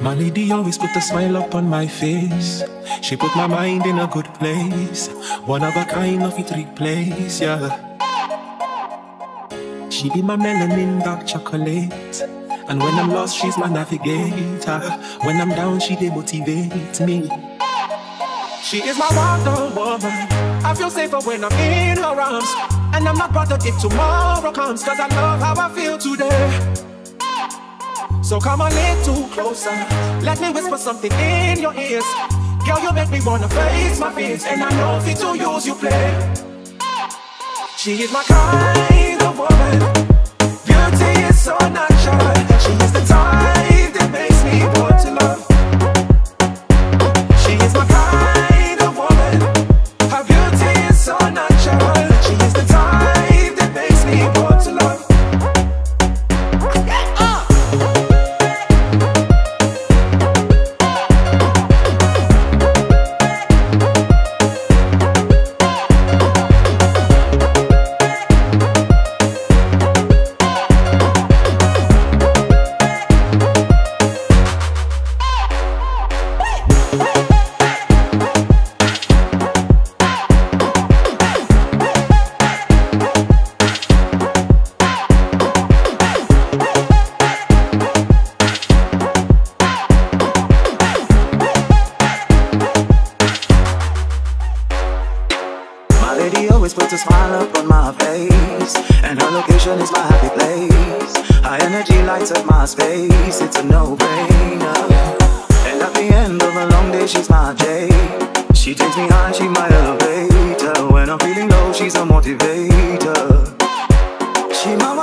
My lady always put a smile up on my face. She put my mind in a good place. One of a kind of it replace, yeah. She be my melanin dark chocolate. And when I'm lost, she's my navigator. When I'm down, she demotivates me. She is my Wonder Woman. I feel safer when I'm in her arms. And I'm not bothered if tomorrow comes, cause I love how I feel today. So come a little closer, let me whisper something in your ears. Girl, you make me wanna face my fears, and I know fit to use you play. She is my kind of woman. Beauty is so natural. She is the type that makes me want to love. She is my kind of woman. Her beauty is so natural. She is the type that makes me want to love. Puts a smile up on my face, and her location is my happy place. Her energy lights up my space, it's a no-brainer. And at the end of a long day, she's my jade. She takes me high, she's my elevator. When I'm feeling low, she's a motivator. She my